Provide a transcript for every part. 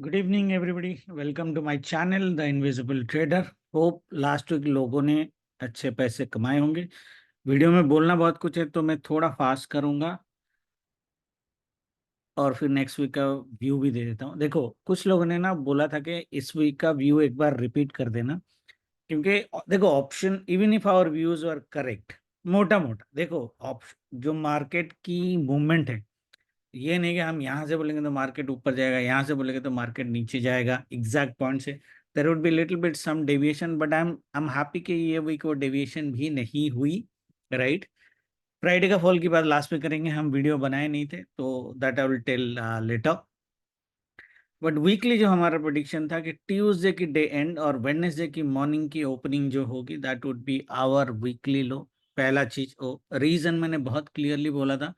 Good evening everybody, welcome to my channel the invisible trader. Hope last week लोगों ने अच्छे पैसे कमाए होंगे। वीडियो में बोलना बहुत कुछ है तो मैं थोड़ा फास्ट करूंगा और फिर नेक्स्ट वीक का व्यू भी दे देता हूँ। देखो, कुछ लोगों ने ना बोला था कि इस वीक का व्यू एक बार रिपीट कर देना, क्योंकि देखो option even if our views are correct, मोटा मोटा देखो ऑप्शन जो मार्केट की मूवमेंट है, ये नहीं कि हम यहाँ से बोलेंगे तो मार्केट ऊपर जाएगा, यहाँ से बोलेंगे तो मार्केट नीचे जाएगा एग्जैक्ट पॉइंट से। There would be little bit some deviation, but I am happy कि ये वीक वो डेविएशन भी नहीं हुई, राइट। फ्राइडे का फॉल की बात लास्ट में करेंगे, हम वीडियो बनाए नहीं थे तो that I will tell later. But weekly जो हमारा प्रोडिक्शन था कि ट्यूसडे की डे एंड और वेडनेसडे की मॉर्निंग की ओपनिंग जो होगी that would be our weekly low. पहला चीज ओ रीजन मैंने बहुत क्लियरली बोला था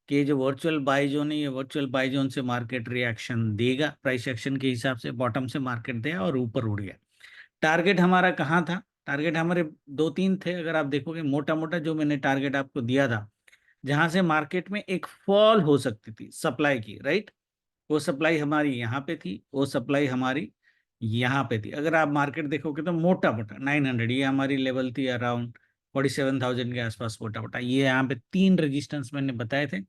कि ये जो वर्चुअल बाय जोन है, ये वर्चुअल बाय जोन से मार्केट रिएक्शन देगा, प्राइस एक्शन के हिसाब से बॉटम से मार्केट देगा और ऊपर उड़ गया। टारगेट हमारा कहाँ था? टारगेट हमारे दो तीन थे, अगर आप देखोगे मोटा मोटा जो मैंने टारगेट आपको दिया था, जहां से मार्केट में एक फॉल हो सकती थी सप्लाई की, राइट। वो सप्लाई हमारी यहाँ पे थी, वो सप्लाई हमारी यहाँ पे थी। अगर आप मार्केट देखोगे तो मोटा मोटा 900 ये हमारी लेवल थी, अराउंड 47,000 के आसपास मोटा मोटा। ये यहाँ पे तीन रेजिस्टेंस मैंने बताए थे।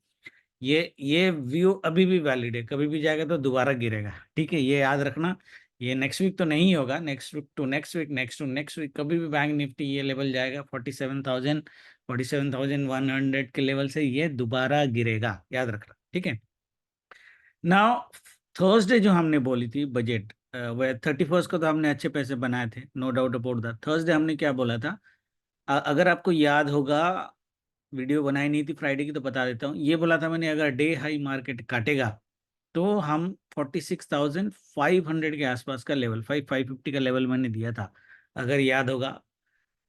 ये व्यू अभी भी वैलिड है, कभी भी जाएगा तो दोबारा गिरेगा, ठीक है, ये याद रखना। ये नेक्स्ट वीक तो नहीं होगा, next week to next week, next to next week कभी भी बैंक निफ्टी ये लेवल जाएगा 47,000, 47,100 के लेवल से ये दोबारा गिरेगा, याद रखना, ठीक है। नाउ थर्सडे जो हमने बोली थी बजट, वह 31st को तो हमने अच्छे पैसे बनाए थे, no doubt about that. Thursday हमने क्या बोला था? अगर आपको याद होगा, वीडियो बनाई नहीं थी फ्राइडे की तो बता देता हूँ। ये बोला था मैंने, अगर डे हाई मार्केट काटेगा तो हम 46,500 के आसपास का लेवल, 550 का लेवल मैंने दिया था, अगर याद होगा।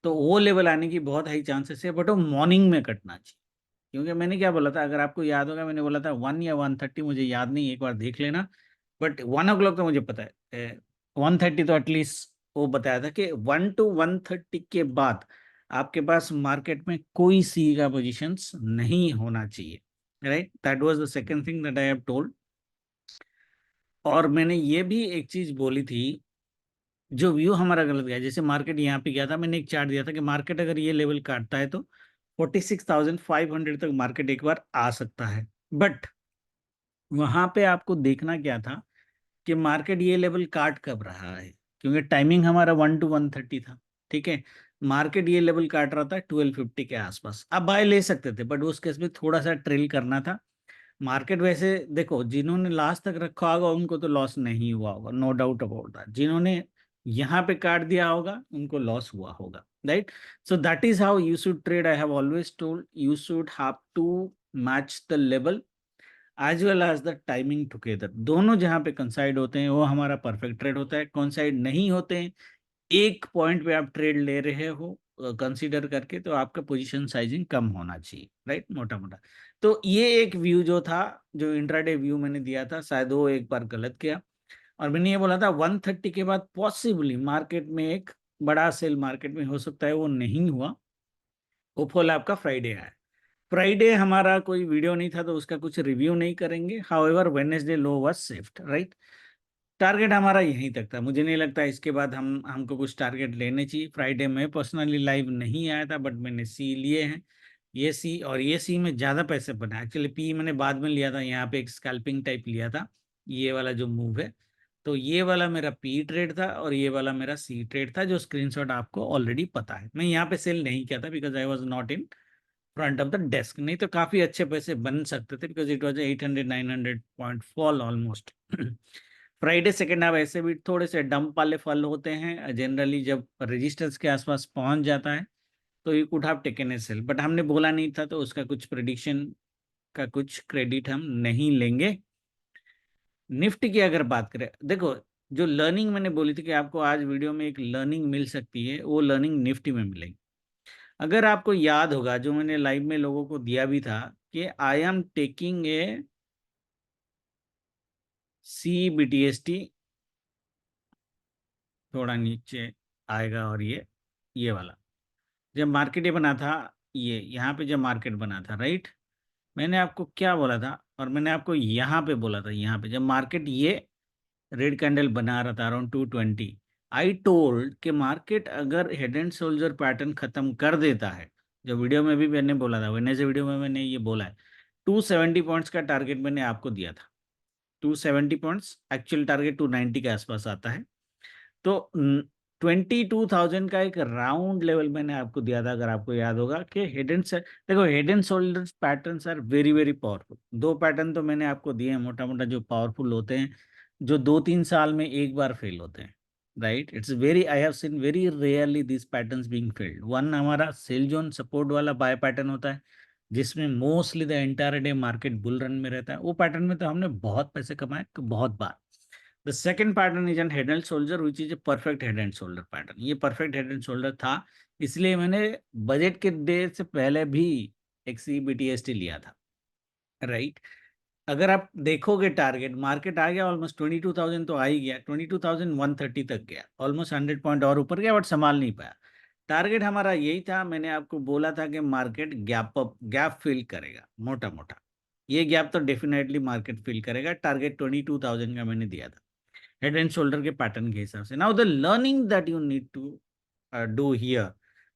तो वो लेवल आने की बहुत हाई चांसेस है, बट वो मॉर्निंग में कटना चाहिए। क्योंकि मैंने क्या बोला था, अगर आपको याद होगा, मैंने बोला था 1 या 1:30, मुझे याद नहीं, एक बार देख लेना। बट 1 o'clock तो मुझे पता है, 1:30 तो एटलीस्ट वो बताया था कि 1 to 1:30 के बाद आपके पास मार्केट में कोई सी का पोजिशंस नहीं होना चाहिए, right. That was the second thing that I have told. और मैंने ये भी एक चीज बोली थी, जो व्यू हमारा गलत गया, जैसे मार्केट यहाँ पे गया था, मैंने एक चार्ट दिया था कि मार्केट अगर ये लेवल काटता है तो 46,500 तक मार्केट एक बार आ सकता है। बट वहां पे आपको देखना क्या था कि मार्केट ये लेवल काट कब रहा है, क्योंकि टाइमिंग हमारा 1 to 1:30 था, ठीक है। मार्केट ये लेवल काट रहा था 1250 के आसपास, आप बाय ले सकते थे, बट उस केस में थोड़ा सा ट्रेल करना था। मार्केट वैसे देखो, जिन्होंने लास्ट तक रखा होगा उनको तो लॉस नहीं हुआ होगा, नो डाउट अबाउट दैट। जिन्होंने यहाँ पे काट दिया होगा उनको लॉस हुआ होगा, right. So that is how you should trade. I have always told you should have to match the level as well as the timing together. दोनों जहाँ पे कंसाइड होते हैं वो हमारा परफेक्ट ट्रेड होता है। कंसाइड नहीं होते हैं, एक पॉइंट पे आप ट्रेड ले रहे हो कंसीडर करके, तो आपका पोजीशन साइजिंग कम होना चाहिए, राइट, मोटा मोटा। तो ये एक व्यू जो था, जो इंट्राडे व्यू मैंने दिया था, शायद वो एक बार गलत किया। और मैंने ये बोला था 1:30 के बाद पॉसिबली मार्केट में एक बड़ा सेल मार्केट में हो सकता है, वो नहीं हुआ। वो फॉल आपका फ्राइडे आया। फ्राइडे हमारा कोई वीडियो नहीं था तो उसका कुछ रिव्यू नहीं करेंगे। However Wednesday low was safe, right. Target हमारा यहीं तक था, मुझे नहीं लगता इसके बाद हमको कुछ टारगेट लेने चाहिए। फ्राइडे में पर्सनली लाइव नहीं आया था, बट मैंने सी लिए हैं। ये सी और ये सी में ज़्यादा पैसे बना, एक्चुअली पी मैंने बाद में लिया था, यहाँ पे एक स्कैल्पिंग टाइप लिया था, ये वाला जो मूव है। तो ये वाला मेरा पी ट्रेड था और ये वाला मेरा सी ट्रेड था, जो स्क्रीनशॉट आपको ऑलरेडी पता है। मैं यहाँ पे सेल नहीं किया था because I was not in front of the desk, नहीं तो काफी अच्छे पैसे बन सकते थे, because it was 800-900 point fall almost. Friday second half ऐसे भी थोड़े से डंप वाले फल होते हैं जनरली, जब रेजिस्टेंस के आसपास पहुंच जाता है तो you could have taken a sell, but हमने बोला नहीं था तो उसका कुछ प्रिडिक्शन का कुछ क्रेडिट हम नहीं लेंगे। निफ्टी की अगर बात करें, देखो जो लर्निंग मैंने बोली थी कि आपको आज वीडियो में एक लर्निंग मिल सकती है, वो लर्निंग निफ्टी में मिलेगी। अगर आपको याद होगा, जो मैंने लाइव में लोगों को दिया भी था कि I am taking a C BTST, थोड़ा नीचे आएगा, और ये वाला जब मार्केट ये बना था, ये यहाँ पे जब मार्केट बना था, राइट, मैंने आपको क्या बोला था, और मैंने आपको यहाँ पे बोला था, यहाँ पे जब मार्केट ये रेड कैंडल बना रहा था अराउंड 220, आई टोल्ड कि मार्केट अगर हेड एंड शोल्डर पैटर्न खत्म कर देता है, जो वीडियो में भी मैंने बोला था, वेडनेसडे वीडियो में मैंने ये बोला है, 270 पॉइंट्स का टारगेट मैंने आपको दिया था। 270 पॉइंट्स, एक्चुअल टारगेट 290 के आसपास आता है। तो 22,000 का एक राउंड लेवल मैंने आपको दिया था, अगर आपको याद होगा, कि हेड एंड देखो head and shoulders patterns are very very powerful. दो पैटर्न तो मैंने आपको दिए हैं मोटा मोटा जो पावरफुल होते हैं, जो 2-3 साल में एक बार फेल होते हैं, right. It's very, I have seen very rarely this patterns being failed. One हमारा सेल जोन सपोर्ट वाला बाय पैटर्न होता है, जिसमें mostly the entire day market bull run में रहता है। वो पैटर्न में तो हमने बहुत पैसे कमाए, तो बहुत बार। The second pattern is an head and shoulder which is a perfect head and shoulder pattern. ये परफेक्ट हेड एंड शोल्डर था, इसलिए मैंने बजट के डे से पहले भी एक CBTST लिया था, राइट। अगर आप देखोगे टारगेट, मार्केट आ गया ऑलमोस्ट 22,000 तो आ ही गया, 22,130 तक गया, ऑलमोस्ट 100 पॉइंट और ऊपर गया, बट संभाल नहीं पाया। टारगेट हमारा यही था, मैंने आपको बोला था कि मार्केट गैप फिल करेगा मोटा मोटा। ये गैप तो डेफिनेटली मार्केट फिल करेगा। टारगेट 22,000 का मैंने दिया था हेड एंड शोल्डर के पैटर्न के हिसाब से। Now the learning that you need to do here,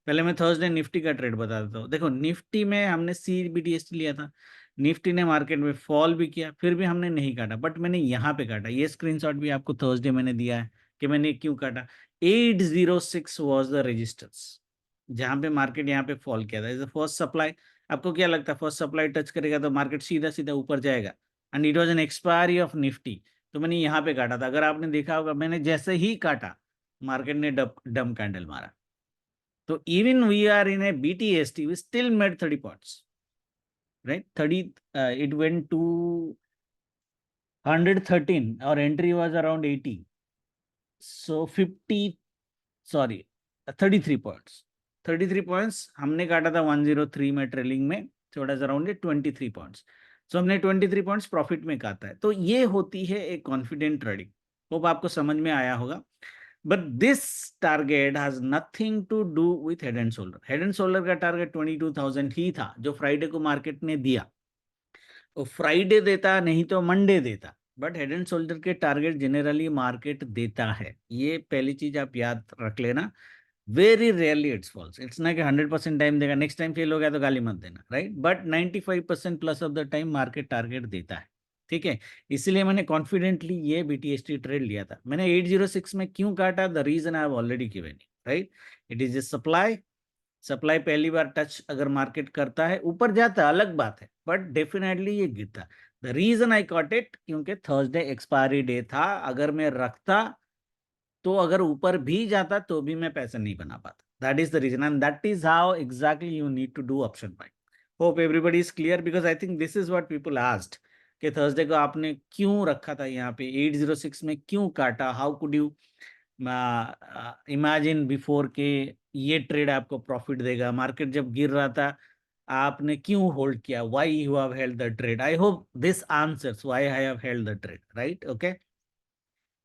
पहले मैं थर्सडे निफ्टी का ट्रेड बता देता हूँ। देखो निफ्टी में हमने CBTST लिया था, निफ्टी ने मार्केट में फॉल भी किया, फिर भी हमने नहीं काटा, बट मैंने यहाँ पे काटा। ये स्क्रीनशॉट भी आपको थर्सडे मैंने दिया है कि मैंने क्यों काटा। 806 वॉज द रेजिस्टेंस, जहां पे मार्केट यहाँ पे फॉल किया था, इज द फर्स्ट सप्लाई। आपको क्या लगता है फर्स्ट सप्लाई टच करेगा तो मार्केट सीधा सीधा ऊपर जाएगा? And it was an expiry of Nifty. तो मैंने यहाँ पे काटा था, अगर आपने देखा होगा, मैंने जैसे ही काटा मार्केट ने डम कैंडल मारा। तो even we are in a BTST, we still made 30 points, right. 30, it went to 113, और entry was around 80, so 50, sorry 33 points. 33 points हमने काटा था 103 में ट्रेलिंग में, छोटा सा अराउंड 23 पॉइंट्स। सो हमने 23 पॉइंट्स प्रॉफिट में काटा है। तो ये होती है एक कॉन्फिडेंट ट्रेडिंग। होप आपको समझ में आया होगा। But this target has nothing to do with head and shoulder. Head and shoulder का टारगेट 22,000 ही था, जो फ्राइडे को मार्केट ने दिया। तो फ्राइडे देता नहीं तो मंडे देता, बट हेड एंड शोल्डर के टारगेट जनरली मार्केट देता है। ये पहली चीज आप याद रख लेना। Very rarely it's falls. It's ना कि 100% टाइम देगा, नेक्स्ट टाइम फेल हो गया तो गाली मत देना, right. But 95% plus of the time market target देता है, ठीक है। इसलिए मैंने कॉन्फिडेंटली ये BTST ट्रेड लिया था। मैंने 806 में क्यों काटा, the reason I have already given, right. It is a supply. Supply पहली बार टच अगर मार्केट करता है, ऊपर जाता है अलग बात है, बट डेफिनेटली ये गिरता। The reason I caught it, क्योंकि थर्सडे एक्सपायरी डे था। अगर मैं रखता तो अगर ऊपर भी जाता तो भी मैं पैसे नहीं बना पाता। That is the reason, and that is how exactly you need to do option buying. Hope everybody is clear, because I think this is what people asked कि थर्सडे को आपने क्यों रखा था यहाँ पे, 806 में क्यों काटा, how could you imagine before के ये ट्रेड आपको प्रॉफिट देगा, मार्केट जब गिर रहा था आपने क्यों होल्ड किया, why you have held the trade. I hope this answers why I have held the trade, right, okay.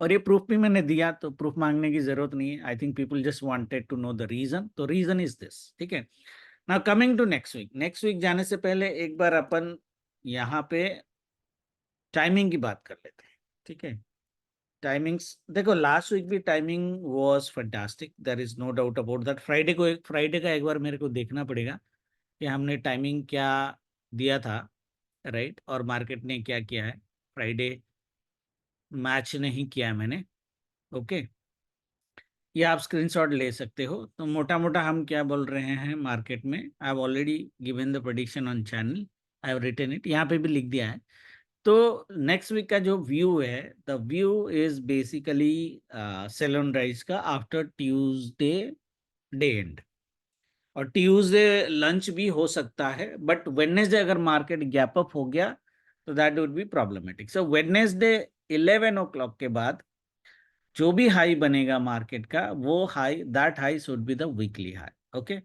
और ये प्रूफ भी मैंने दिया, तो प्रूफ मांगने की जरूरत नहीं है। I think people just wanted to know the reason, तो रीजन इज दिस, ठीक है। Now coming to next week. Next week जाने से पहले एक बार अपन यहाँ पे टाइमिंग की बात कर लेते हैं, ठीक है। टाइमिंग्स देखो, लास्ट वीक भी timing was fantastic, there is no doubt about that. Friday का एक बार मेरे को देखना पड़ेगा कि हमने टाइमिंग क्या दिया था, राइट, और मार्केट ने क्या किया है। फ्राइडे मैच नहीं किया है मैंने, ओके। ये आप स्क्रीनशॉट ले सकते हो। तो मोटा मोटा हम क्या बोल रहे हैं मार्केट में, I have already given the prediction on channel, I have written it, यहाँ पे भी लिख दिया है। तो नेक्स्ट वीक का जो व्यू है, the view is basically sell on rise का आफ्टर ट्यूसडे डे एंड, और ट्यूसडे लंच भी हो सकता है, बट वेडनेसडे अगर मार्केट गैप अप हो गया तो that would be problematic. So Wednesday 11 o'clock के बाद जो भी हाई बनेगा मार्केट का, वो high, that high should be the weekly high, okay.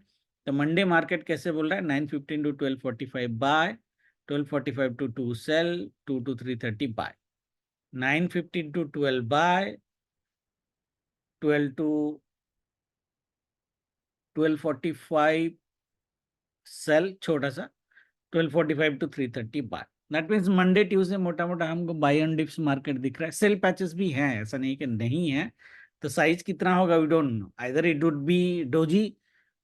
तो मंडे मार्केट कैसे बोल रहा है, 9:15 to 12:45 buy, 12:45 to 2 sell, 2 to 3:30 buy, 9:15 to 12 buy, 12 to 12:45 sell छोटा सा, 12:45 to 3:30 buy. That means Monday Tuesday मोटा मोटा हमको बाय ऑन डिप्स मार्केट दिख रहा है, सेल पैचेस भी हैं, ऐसा नहीं कि नहीं है। तो साइज कितना होगा we don't know, either it would be doji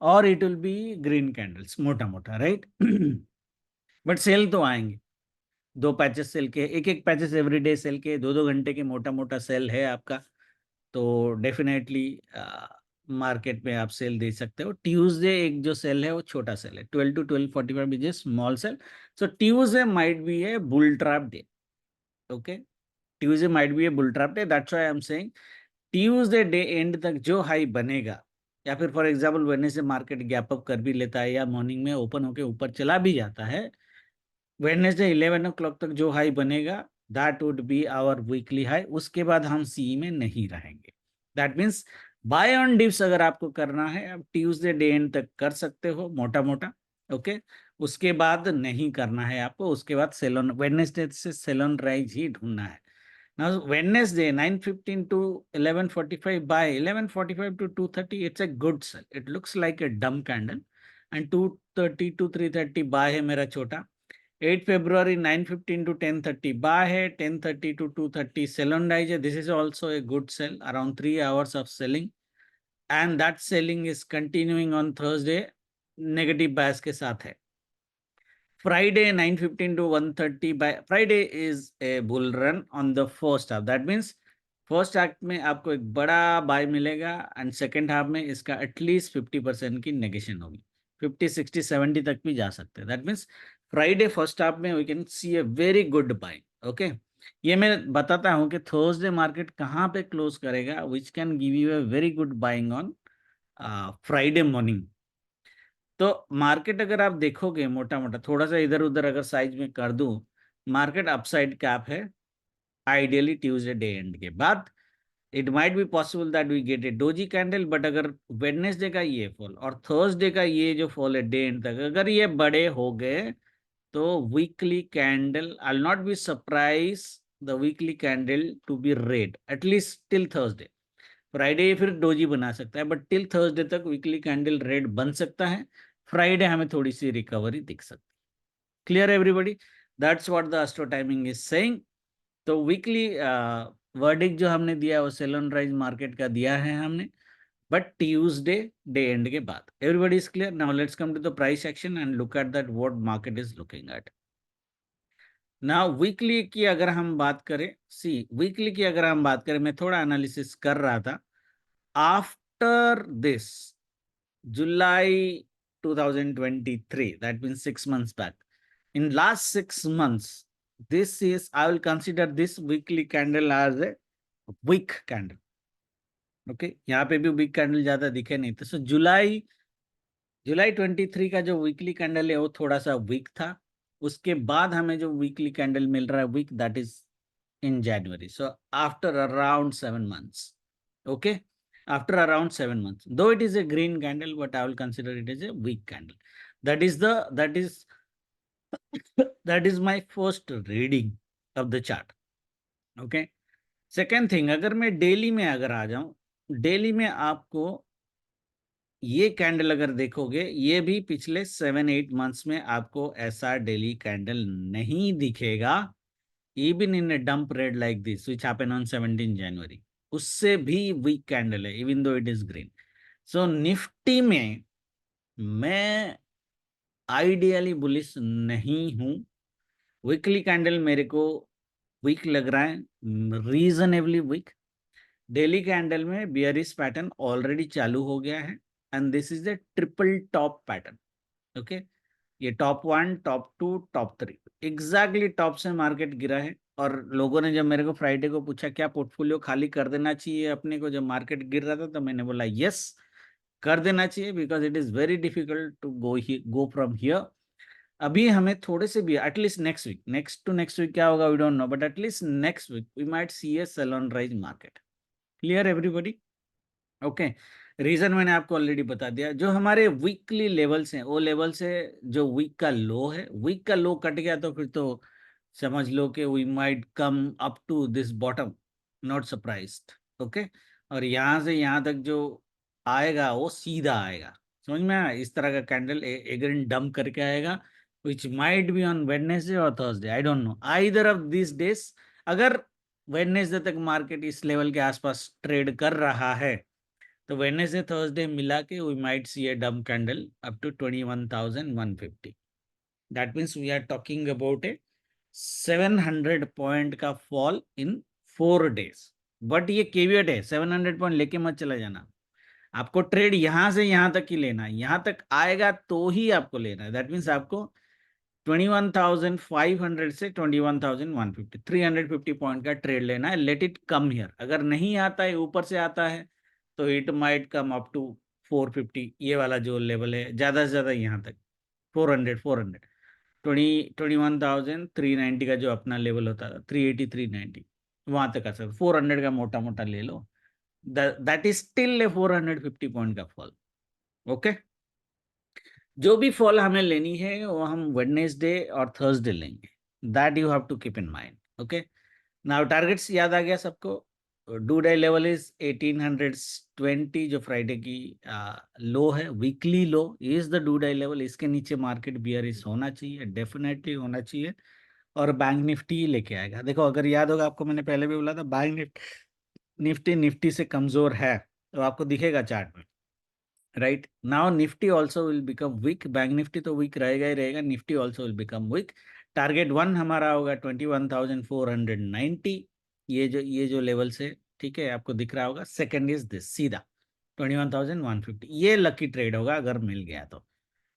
और it will be green candles मोटा मोटा, राइट। बट सेल तो आएंगे, दो पैचेस सेल के, एक एक पैचेस एवरीडे सेल के, दो दो घंटे के मोटा मोटा सेल है आपका, तो डेफिनेटली मार्केट में आप सेल दे सकते हो। ट्यूसडे एक जो सेल है वो छोटा सेल है, 12 to 12:45 is a small sell, so Tuesday might be a bull trap day, okay. Tuesday might be a bull trap day, that's why I am saying Tuesday day end तक जो high बनेगा, या फिर for example Wednesday market gap up कर भी लेता है या मॉर्निंग में ओपन होके ऊपर चला भी जाता है, वेडनेसडे 11 o'clock तक जो हाई बनेगा that would be our weekly high, उसके बाद हम सी में नहीं रहेंगे। That means buy on dips अगर आपको करना है आप ट्यूसडे डे एंड तक कर सकते हो मोटा मोटा, ओके। उसके बाद नहीं करना है आपको, उसके बाद सेलोन वेडनेसडे से सेलोन राइज ही ढूंढना है। Now Wednesday 9:15 to 11:45, by 11:45 to 2:30 it's a good sell, it looks like a dumb candle, and 2:30 to 3:30 buy है मेरा छोटा। 8 February 9:15 to 10:30 buy है, 10:30 to 2:30 sell on rise है, this is also a good sell, around 3 hours of selling, and that selling is continuing on Thursday negative bias के साथ है। Friday 9:15 to 1:30 by Friday is a bull run on the first half. That means first half में आपको एक बड़ा bye मिलेगा and second half में इसका एटलीस्ट 50% की नेगेशन होगी, 50 60 70 तक भी जा सकते हैं। That means Friday first half में we can see a very good buy, okay. ये मैं बताता हूँ कि थर्सडे मार्केट कहाँ पे क्लोज करेगा which can give U A very good buying on Friday morning. तो मार्केट अगर आप देखोगे मोटा मोटा थोड़ा सा इधर उधर अगर साइज में कर दूं, मार्केट अपसाइड कैप है आइडियली ट्यूसडे डे एंड के बाद। It might be possible that we get a doji candle, but अगर वेडनेसडे का ये फॉल और थर्सडे का ये जो फॉल है डे एंड तक अगर ये बड़े हो गए, तो weekly candle I will not be surprise the weekly candle to be red at least till Thursday. Friday फिर डोजी बना सकता है, बट टिल थर्सडे तक वीकली कैंडल रेड बन सकता है। फ्राइडे हमें थोड़ी सी रिकवरी दिख सकती है। Clear everybody, that's what the astro timing is saying. तो वीकली वर्डिक्ट जो हमने दिया वो सेलोन राइज मार्केट का दिया है हमने, बट ट्यूसडे डे एंड के बाद। Everybody is clear? Now let's come to the price action and look at that what market is looking at. Now weekly की अगर हम बात करें, सी वीकली की अगर हम बात करें, मैं थोड़ा एनालिसिस कर रहा था after this July 2023, that means 6 months back. In last 6 months, this is, I will consider this weekly candle as a weak candle. Okay, यहाँ पे भी weak candle ज्यादा दिखे नहीं, तो सो जुलाई 23 का जो वीकली कैंडल है वो थोड़ा सा वीक था। उसके बाद हमें जो वीकली कैंडल मिल रहा है week, that is in January. So after around 7 months, okay, after around 7 months, though it is a green candle, but I will consider it as a weak candle. That is that is my first reading of the chart. Okay. Second thing, अगर मैं daily में अगर आ जाऊं, daily में आपको ये candle अगर देखोगे, ये भी पिछले 7-8 मंथ्स में आपको ऐसा डेली कैंडल नहीं दिखेगा, even in a dump red like this which happened on 17 January, उससे भी वीक कैंडल है even though it is green. So Nifty में मैं आइडियली बुलिश नहीं हूं, वीकली कैंडल मेरे को वीक लग रहा है, रीजनेबली वीक। डेली कैंडल में बियरिश पैटर्न ऑलरेडी चालू हो गया है and this is the triple top pattern, okay. ये top 1, top 2, top 3 exactly top से मार्केट गिरा है। और लोगों ने जब मेरे को फ्राइडे को पूछा क्या पोर्टफोलियो खाली कर देना चाहिए अपने को जब मार्केट गिर रहा था, तो मैंने बोला यस कर देना चाहिए, because it is very difficult to go from here. अभी हमें थोड़े से भी at least next week, next to next week क्या होगा we don't know, but at least next week we might see a sell on rise market. Clear everybody? Okay. Reason मैंने आपको already बता दिया, जो हमारे वीकली लेवल्स हैं वो लेवल से जो वीक का लो है, वीक का लो कट गया तो फिर तो समझ लो कि we might come up to this bottom, not surprised, okay. और यहाँ से यहाँ तक जो आएगा वो सीधा आएगा, समझ में आया? इस तरह का कैंडल एगेन डंप करके आएगा, which might be on Wednesday or Thursday. I don't know. Either of these days, अगर वेडनेसडे तक मार्केट इस लेवल के आसपास ट्रेड कर रहा है तो वेडनेसडे थर्सडे मिला के we might see a dumb candle up to 21,150. That means we are talking about a 700 point का फॉल इन 4 days. बट ये केवियट है, 700 पॉइंट लेके मत चला जाना. आपको ट्रेड यहां से यहां तक ही लेना है, यहां तक आएगा तो ही आपको लेना है. दैट मीन्स आपको 21,500 से 21,150 350 पॉइंट का ट्रेड लेना है. Let it come here. अगर नहीं आता है, ऊपर से आता है तो it might come up to 450. ये वाला जो लेवल है ज्यादा से ज्यादा यहाँ तक 400 21,390 का जो अपना लेवल होता था 380 390 वहां तक आ सकता. 400 का मोटा मोटा ले लो. That is still a 450 point का फॉल. ओके, जो भी फॉल हमें लेनी है वो हम वेडनेसडे और थर्सडे लेंगे. That you have to keep in mind. Okay, now targets याद आ गया सबको. डू डे लेवल इज 1820 जो फ्राइडे की लो है, weekly low is the do day level. इसके नीचे मार्केट बियरिश होना चाहिए, डेफिनेटली होना चाहिए. और बैंक निफ्टी लेके आएगा. देखो अगर याद होगा आपको, मैंने पहले भी बोला था बैंक निफ्टी से कमजोर है तो आपको दिखेगा चार्ट में. Right now Nifty also will become weak. Bank Nifty तो वीक रहेगा ही रहेगा, Nifty also will become weak. Target 1 हमारा होगा 21,490. ये जो लेवल से, ठीक है, आपको दिख रहा होगा. सेकंड इज दिस सीधा 21,150. ये लकी ट्रेड होगा अगर मिल गया तो.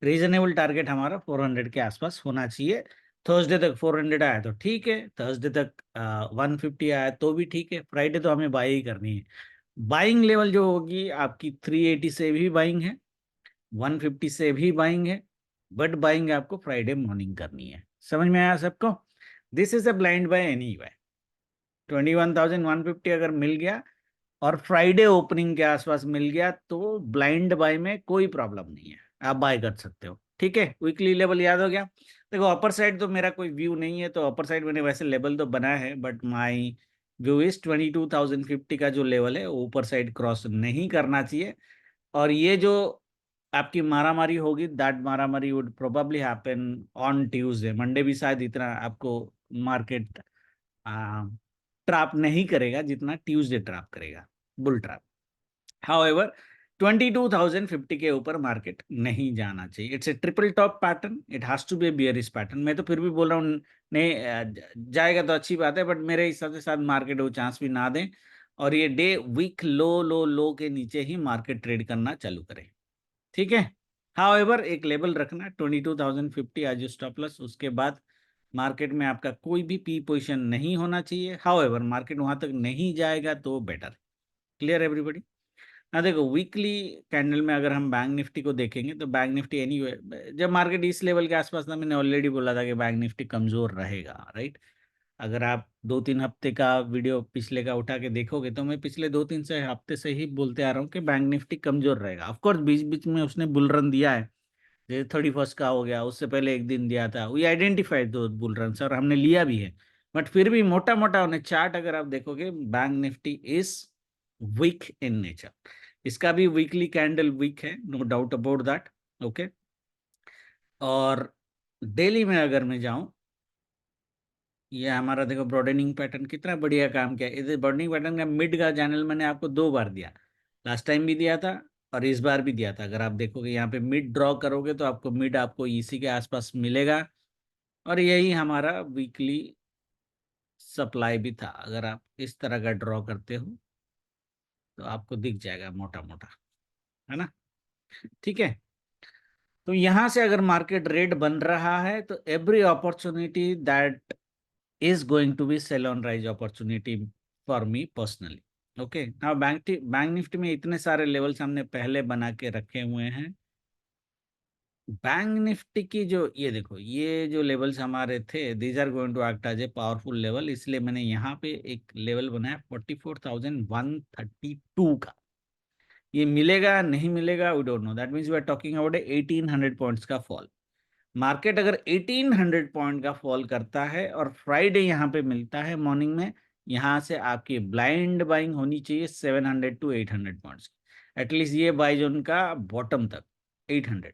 रीजनेबल टारगेट हमारा 400 के आसपास होना चाहिए. थर्सडे तक 400 आया तो ठीक है, थर्सडे तक 150 आया तो भी ठीक है. फ्राइडे तो हमें बाई ही करनी है. बाइंग लेवल जो होगी आपकी 380 से भी बाइंग है, 150 से भी बाइंग है. बट बाइंग आपको फ्राइडे मॉर्निंग करनी है. समझ में आया सबको? This is a blind by any way. 21,150 अगर मिल गया और फ्राइडे ओपनिंग के आसपास मिल गया तो ब्लाइंड बाय में कोई प्रॉब्लम नहीं है, आप बाय कर सकते हो. ठीक है, वीकली लेवल याद हो गया. देखो अपर साइड तो मेरा कोई व्यू नहीं है, तो अपर साइड मैंने वैसे लेवल तो बनाया है, बट माई व्यू इज 22,050 का जो लेवल है ऊपर साइड क्रॉस नहीं करना चाहिए. और ये जो आपकी मारामारी होगी, दैट मारामारी would probably happen on Tuesday. Monday भी शायद इतना आपको मार्केट ट्रैप नहीं करेगा जितना ट्यूसडे ट्रैप करेगा, बुल ट्रैप. हाउएवर 22,050 के ऊपर मार्केट नहीं जाना चाहिए. It's a triple top pattern, it has to be a bearish pattern. मैं तो फिर भी बोल रहा हूँ नहीं जाएगा तो अच्छी बात है, बट मेरे हिसाब से साथ मार्केट वो चांस भी ना दें और ये डे वीक लो लो लो के नीचे ही मार्केट ट्रेड करना चालू करें. ठीक है, हाउएवर एक लेवल रखना 22,050 आज स्टॉप लॉस. उसके बाद मार्केट में आपका कोई भी पी पोजीशन नहीं होना चाहिए. हाउएवर मार्केट वहां तक नहीं जाएगा तो बेटर. Clear everybody? ना देखो वीकली कैंडल में अगर हम बैंक निफ्टी को देखेंगे तो बैंक निफ्टी एनीवे जब मार्केट इस लेवल के आसपास था, मैंने ऑलरेडी बोला था कि बैंक निफ्टी कमजोर रहेगा. राइट, अगर आप 2-3 हफ्ते का वीडियो पिछले का उठा के देखोगे तो मैं पिछले 2-3 से हफ्ते से ही बोलते आ रहा हूँ कि बैंक निफ्टी कमजोर रहेगा. ऑफकोर्स बीच बीच में उसने बुल रन दिया है, जैसे 31 का हो गया, उससे पहले एक दिन दिया था. वी आइडेंटिफाइड दो बुल रन और हमने लिया भी है. बट फिर भी मोटा मोटा उन्हें चार्ट अगर आप देखोगे bank Nifty is weak in nature. इसका भी वीकली कैंडल वीक है, no doubt about that. Okay, और डेली में अगर मैं जाऊं, ये हमारा देखो ब्रॉडेनिंग पैटर्न कितना बढ़िया काम किया. इस ब्रॉडेनिंग पैटर्न का मिड का चैनल मैंने आपको 2 बार दिया, लास्ट टाइम भी दिया था और इस बार भी दिया था. अगर आप देखोगे यहाँ पे मिड ड्रॉ करोगे तो आपको मिड आपको इसी के आसपास मिलेगा. और यही हमारा वीकली सप्लाई भी था. अगर आप इस तरह का ड्रॉ करते हो तो आपको दिख जाएगा मोटा मोटा, है ना? ठीक है, तो यहां से अगर मार्केट रेट बन रहा है तो every opportunity that is going to be sell on rise opportunity for me personally. Okay, now bank Nifty में इतने सारे लेवल्स हमने पहले बना के रखे हुए हैं. बैंक निफ्टी की जो ये देखो, ये जो लेवल्स हमारे थे these are going to act as a powerful level. इसलिए मैंने यहाँ पे एक लेवल बनाया 44,132 का. ये मिलेगा नहीं मिलेगा we don't know. That means we are talking about 1800 points का फॉल. मार्केट अगर 1800 पॉइंट का फॉल करता है और फ्राइडे यहाँ पे मिलता है मॉर्निंग में, यहाँ से आपकी ब्लाइंड बाइंग होनी चाहिए 700 to 800 पॉइंट्स. एटलीस्ट ये बाई जोन का बॉटम तक 800.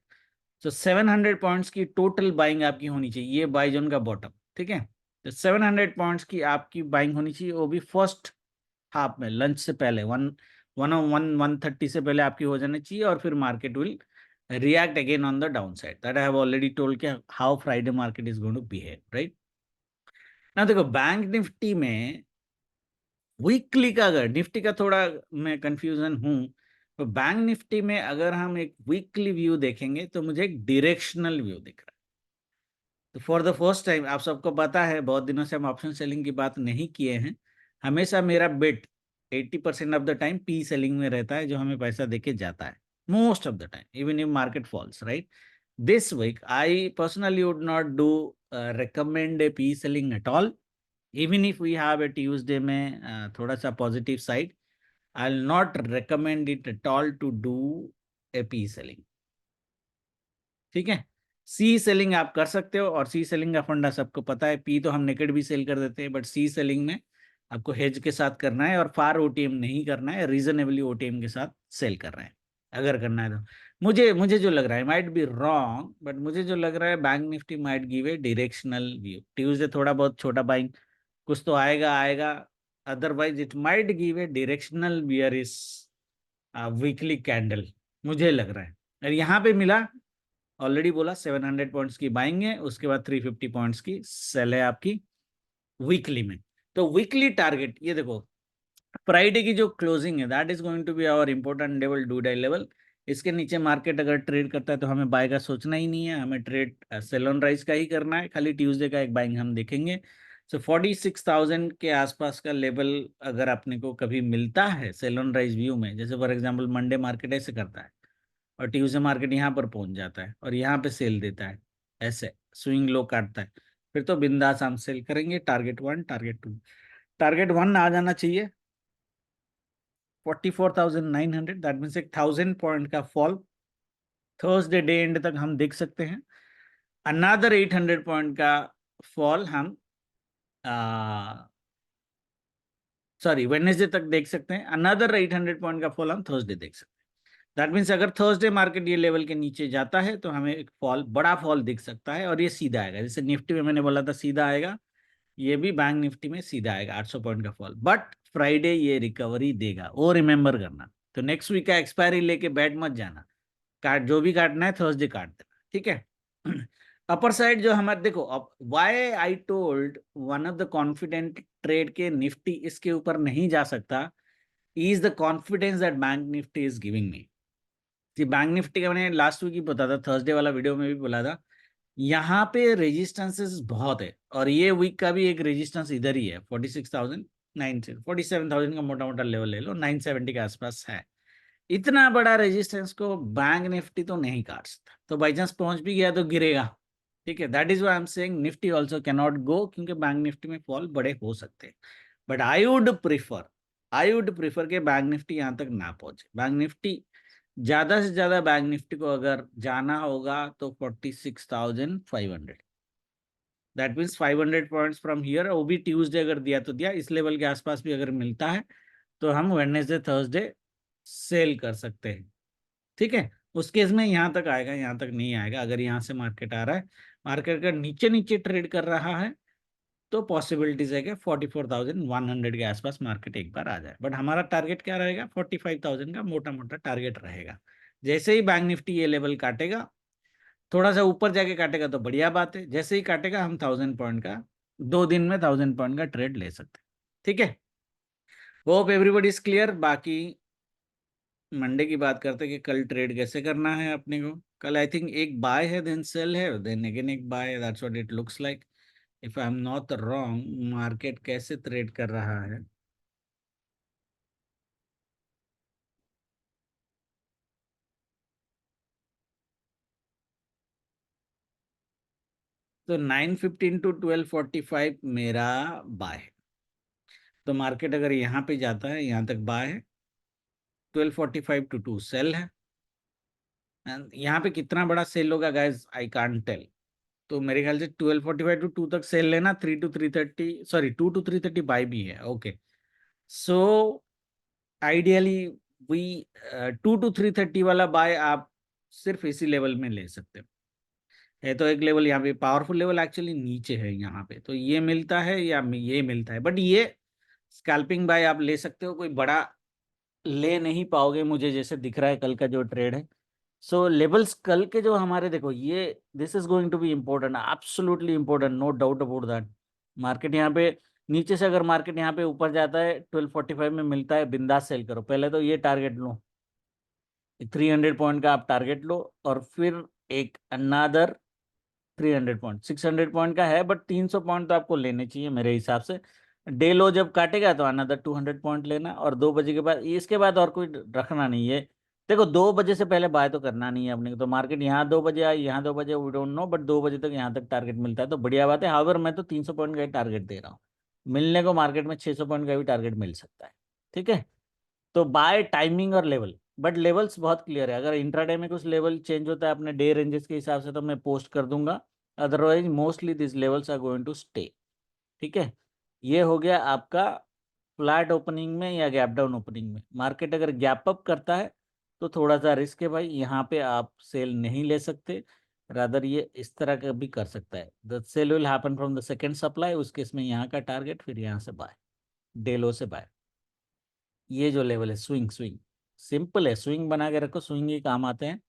तो 700 पॉइंट्स की टोटल बाइंग आपकी होनी चाहिए, ये बाई जोन का बॉटम, ठीक है। तो 700 पॉइंट्स की आपकी बाइंग होनी चाहिए, वो भी फर्स्ट हाफ में, लंच से पहले, 1:30 से पहले आपकी हो जानी चाहिए, और फिर market will react again on the downside. That I have already told कि how Friday market is going to behave, right? ना देखो बैंक निफ्टी में वीकली का, अगर निफ्टी का थोड़ा मैं कंफ्यूजन हूं, तो बैंक निफ्टी में अगर हम एक वीकली व्यू देखेंगे तो मुझे एक डायरेक्शनल व्यू दिख रहा है। तो फॉर द फर्स्ट टाइम, आप सबको पता है बहुत दिनों से हम ऑप्शन सेलिंग की बात नहीं किए हैं, हमेशा मेरा bet 80% of the time P selling में रहता है, जो हमें पैसा देके जाता है most of the time, even if market falls, right. This week I personally would not do recommend a p selling at all, even if we have a Tuesday में थोड़ा सा positive side, I'll not recommend it at all to do a p selling, ठीक है। सी selling आप कर सकते हो, और सी सेलिंग का फंडा सबको पता है, पी तो हम नेकेड भी सेल कर देते हैं, बट सी सेलिंग में आपको हेज के साथ करना है, और फार ओटीएम नहीं करना है, रीजनेबली ओटीएम के साथ सेल कर रहे हैं अगर करना है तो। मुझे मुझे जो लग रहा है, माइट बी रॉन्ग, बट मुझे जो लग रहा है bank Nifty might give a directional view, Tuesday थोड़ा बहुत छोटा बाइंग कुछ तो आएगा आएगा, otherwise it might give a directional bearish weekly candle, मुझे लग रहा है। और यहाँ पे मिला, ऑलरेडी बोला 700 पॉइंट्स की बाइंग है, उसके बाद 350 पॉइंट्स की सेल है आपकी वीकली में। तो वीकली टारगेट ये देखो, फ्राइडे की जो क्लोजिंग है that is going to be our important level, do die level. इसके नीचे मार्केट अगर ट्रेड करता है तो हमें बाय का सोचना ही नहीं है, हमें ट्रेड सेल ऑन राइज का ही करना है, खाली ट्यूसडे का एक बाइंग हम देखेंगे। सो 46,000 के आसपास का लेवल अगर अपने को कभी मिलता है सेल ऑन राइज व्यू में, जैसे फॉर एग्जांपल मंडे मार्केट ऐसे करता है, और ट्यूसडे मार्केट यहाँ पर पहुंच जाता है और यहाँ पे सेल देता है, ऐसे स्विंग लो काटता है, फिर तो बिंदास हम सेल करेंगे। टारगेट 1, टारगेट 2, टारगेट 1 आ जाना चाहिए 44,900, दैट मीन्स एक 1000 पॉइंट का फॉल थर्सडे डे एंड तक हम देख सकते हैं। अनदर 800 पॉइंट का फॉल हम सॉरी वेडनेसडे तक देख सकते हैं, अनदर 800 पॉइंट का फॉल हम थर्सडे देख सकते हैं। दैट मीन्स अगर थर्सडे मार्केट ये लेवल के नीचे जाता है तो हमें एक फॉल, बड़ा फॉल दिख सकता है, और ये सीधा आएगा, जैसे निफ्टी में मैंने बोला था सीधा आएगा, ये भी बैंक निफ्टी में सीधा आएगा 800 पॉइंट का फॉल, बट फ्राइडे ये रिकवरी देगा, वो रिमेंबर करना। तो नेक्स्ट वीक का एक्सपायरी लेके बैठ मत जाना, काट जो भी काटना है थर्सडे काट देना, ठीक है। अपर साइड जो हमारे देखो, अब why I told one of the confident trade के निफ्टी इसके ऊपर नहीं जा सकता, is the confidence that bank Nifty is giving me. जी, बैंक निफ्टी का मैंने लास्ट वीक ही बता था, थर्सडे वाला वीडियो में भी बोला था, यहाँ पे रेजिस्टेंसेस बहुत है, और ये वीक का भी एक रेजिस्टेंस इधर ही है 46,009 से 47,000 का मोटा मोटा लेवल ले लो, 970 के आसपास है। इतना बड़ा रेजिस्टेंस को बैंक निफ्टी तो नहीं काट सकता, तो बाई चांस पहुंच भी गया तो गिरेगा, ठीक है। That is why I am saying Nifty also can not go, क्योंकि बैंक निफ्टी में फॉल बड़े हो सकते हैं, बट आई वुड प्रिफर के बैंक निफ्टी यहाँ तक ना पहुंचे। बैंक निफ्टी ज्यादा से ज्यादा, बैंक निफ्टी को अगर जाना होगा तो 46,500, that means 500 points from here, वो भी ट्यूसडे अगर दिया तो दिया, इस लेवल के आसपास भी अगर मिलता है तो हम वेडनेसडे थर्सडे सेल कर सकते हैं, ठीक है। उस केस में यहाँ तक आएगा, यहाँ तक नहीं आएगा। अगर यहाँ से मार्केट आ रहा है, मार्केट अगर नीचे नीचे ट्रेड कर रहा है, तो पॉसिबिलिटीज है कि 44,100 के आसपास मार्केट एक बार आ जाए, बट हमारा टारगेट क्या रहेगा, 45,000 का मोटा मोटा टारगेट रहेगा। जैसे ही बैंक निफ्टी ये लेवल काटेगा, थोड़ा सा ऊपर जाके काटेगा तो बढ़िया बात है, जैसे ही काटेगा हम 1000 पॉइंट का, 2 दिन में 1000 पॉइंट का ट्रेड ले सकते हैं, ठीक है। Hope everybody is clear. बाकी मंडे की बात करते हैं कि कल ट्रेड कैसे करना है अपने को। कल आई थिंक एक बाय है, देन सेल है, देन अगेन एक buy, that's what it looks like if I am not wrong. Market कैसे ट्रेड कर रहा है, तो 9:15 टू 12:45 मेरा बाय है। तो मार्केट अगर यहाँ पे जाता है, यहाँ तक बाय है, 12:45 टू 2 सेल है। And यहाँ पे कितना बड़ा सेल होगा गाइज, आई कांट टेल। तो मेरे ख्याल से 12:45 टू 2 तक सेल लेना, 3 to 3:30, सॉरी 2 to 3:30 बाय भी है, okay. So ideally we 2 to 3:30 वाला बाय आप सिर्फ इसी लेवल में ले सकते हो। है तो एक लेवल यहाँ पे पावरफुल लेवल एक्चुअली नीचे है यहाँ पे, तो ये मिलता है या ये मिलता है, बट ये स्कैल्पिंग बाय आप ले सकते हो, कोई बड़ा ले नहीं पाओगे मुझे जैसे दिख रहा है कल का जो ट्रेड है। सो लेवल्स कल के जो हमारे देखो ये this is going to be important, absolutely important, no doubt about that. Market यहाँ पे नीचे से अगर मार्केट यहाँ पे ऊपर जाता है 1245 में मिलता है, बिंदास सेल करो, पहले तो ये टारगेट लो, 300 पॉइंट का आप टारगेट लो, और फिर एक अनादर 300 पॉइंट, 600 पॉइंट का है, बट 300 पॉइंट तो आपको लेने चाहिए मेरे हिसाब से। डे लो जब काटेगा तो अनदर 200 पॉइंट लेना, और 2 बजे के बाद, इसके बाद और कोई रखना नहीं है। देखो 2 बजे से पहले बाय तो करना नहीं है अपने को, तो मार्केट यहाँ 2 बजे आई, यहाँ 2 बजे, वी डोंट नो, बट 2 बजे तक यहाँ तक टारगेट मिलता है तो बढ़िया बात है। हाउएवर मैं तो 300 पॉइंट का ही टारगेट दे रहा हूँ, मिलने को मार्केट में 600 पॉइंट का भी टारगेट मिल सकता है। ठीक है, तो बाय टाइमिंग और लेवल, बट लेवल्स बहुत क्लियर है। अगर इंट्राडे में कुछ लेवल चेंज होता है अपने डे रेंजेस के हिसाब से तो मैं पोस्ट कर दूंगा, otherwise mostly this levels are going to stay. ठीक है, ये हो गया आपका फ्लैट ओपनिंग में या गैप डाउन ओपनिंग में। मार्केट अगर गैप अप करता है तो थोड़ा सा रिस्क है भाई, यहाँ पे आप सेल नहीं ले सकते, रादर ये इस तरह का भी कर सकता है। The sell will happen from the second supply, उस केस में यहाँ का टारगेट, फिर यहाँ से बाय, डेलो से बाय। ये जो लेवल है स्विंग, स्विंग सिंपल है, स्विंग बना के रखो, स्विंग ही काम आते हैं।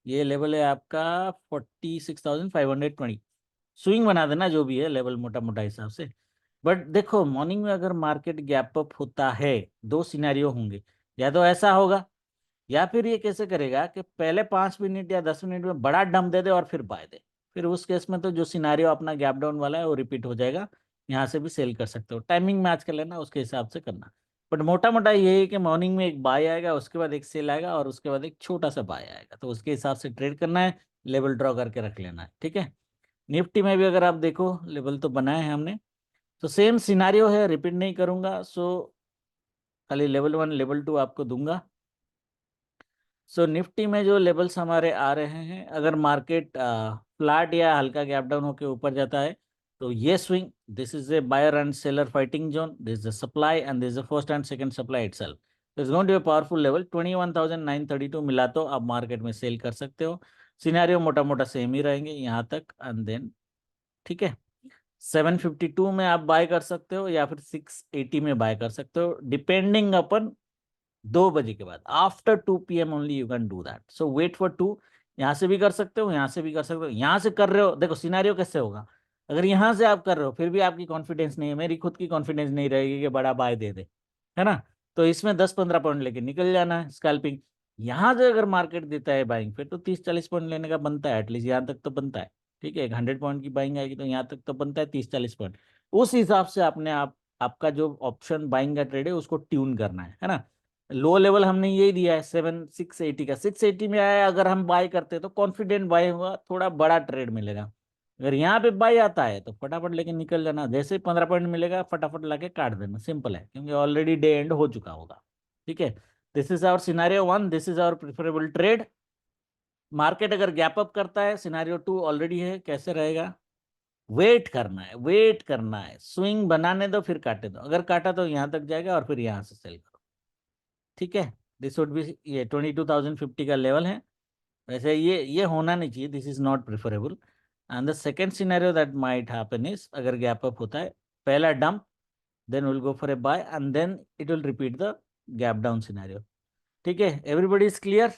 ये लेवल है आपका 46,520, स्विंग बना देना जो भी है लेवल मोटा मोटा हिसाब से। बट देखो मॉर्निंग में अगर मार्केट गैप अप होता है, दो सिनेरियो होंगे, या तो ऐसा होगा, या फिर ये कैसे करेगा कि पहले 5 मिनट या 10 मिनट में बड़ा डंप दे दे और फिर बाय दे, फिर उस केस में तो जो सिनारियो अपना गैप डाउन वाला है वो रिपीट हो जाएगा। यहाँ से भी सेल कर सकते हो, टाइमिंग मैच कर लेना, उसके हिसाब से करना। बट मोटा मोटा ये है कि मॉर्निंग में एक बाय आएगा, उसके बाद एक सेल आएगा, और उसके बाद एक छोटा सा बाय आएगा, तो उसके हिसाब से ट्रेड करना है, लेवल ड्रॉ करके रख लेना है। ठीक है, निफ्टी में भी अगर आप देखो लेवल तो बनाए हैं हमने, तो सेम सिनारियो है, रिपीट नहीं करूंगा, सो खाली लेवल 1 लेवल 2 आपको दूंगा। सो निफ्टी में जो लेवल्स हमारे आ रहे हैं, अगर मार्केट फ्लैट या हल्का गैप डाउन होकर ऊपर जाता है तो ये swing, this is a buyer and seller fighting zone, this is the supply and this is the first and second supply itself, it's going to be a powerful level. 21,932 मिला तो आप market में सेल कर सकते हो। Scenario मोटा मोटा same ही रहेंगे यहाँ तक एंड देन, ठीक है, 752 में आप बाय कर सकते हो या फिर 680 में बाय कर सकते हो, डिपेंडिंग अपन 2 बजे के बाद, after 2 PM only you can do that, so wait for 2। यहाँ से भी कर सकते हो, यहाँ से भी कर सकते हो, यहाँ से कर रहे हो, देखो सिनारियो कैसे होगा, अगर यहाँ से आप कर रहे हो फिर भी आपकी कॉन्फिडेंस नहीं है, मेरी खुद की कॉन्फिडेंस नहीं रहेगी कि बड़ा बाय दे दे, है ना, तो इसमें 10-15 पॉइंट लेके निकल जाना है स्कैल्पिंग। यहाँ से अगर मार्केट देता है बाइंग, फिर तो 30-40 पॉइंट लेने का बनता है, एटलीस्ट यहाँ तक तो बनता है। ठीक है, 100 पॉइंट की बाइंग आएगी तो यहाँ तक तो बनता है 30-40 पॉइंट। उस हिसाब से आपने आपका जो ऑप्शन बाइंग का ट्रेड है उसको ट्यून करना है ना। लो लेवल हमने यही दिया है 680 का, 680 में आया अगर हम बाय करते हैं तो कॉन्फिडेंट बाय होगा, थोड़ा बड़ा ट्रेड मिलेगा। अगर यहाँ पे बाय आता है तो फटाफट लेके निकल जाना, जैसे ही 15 पॉइंट मिलेगा फटाफट लाके काट देना, सिंपल है, क्योंकि ऑलरेडी डे एंड हो चुका होगा। ठीक है, this is our scenario 1, this is our preferable trade. Market अगर गैप अप करता है, सिनारियो 2 ऑलरेडी है, कैसे रहेगा, वेट करना है, वेट करना है, स्विंग बनाने दो फिर काटे दो, अगर काटा तो यहाँ तक जाएगा और फिर यहाँ से सेल करो। ठीक है, दिस वुड बी, ये 22,050 का लेवल है, वैसे ये होना नहीं चाहिए, this is not preferable. And the second scenario that might happen is, अगर गैप अप होता है, पहला dump, then will go for a buy and then it will repeat the gap down scenario. ठीक है, everybody is clear,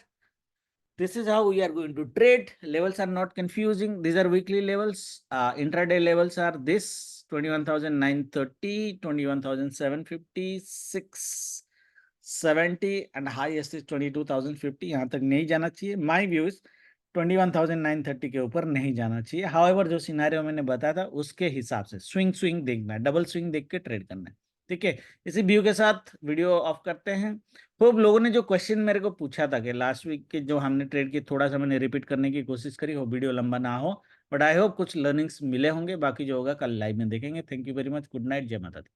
this is how we are going to trade. Levels are not confusing, these are weekly levels. Intraday levels are this 21,930, 21,750, 670 and highest is 22,050, यहाँ तक नहीं जाना चाहिए। My view is 21,930 के ऊपर नहीं जाना चाहिए। हाउएवर जो सिनेरियो मैंने बताया था उसके हिसाब से स्विंग देखना है, डबल स्विंग देख के ट्रेड करना है। ठीक है, इसी व्यू के साथ वीडियो ऑफ करते हैं। होप लोगों ने जो क्वेश्चन मेरे को पूछा था कि लास्ट वीक के जो हमने ट्रेड की, थोड़ा सा मैंने रिपीट करने की कोशिश करी हो, वीडियो लंबा ना हो, बट आई होप कुछ लर्निंग्स मिले होंगे, बाकी जो होगा कल लाइव में देखेंगे। Thank you very much, good night, जय माता दी।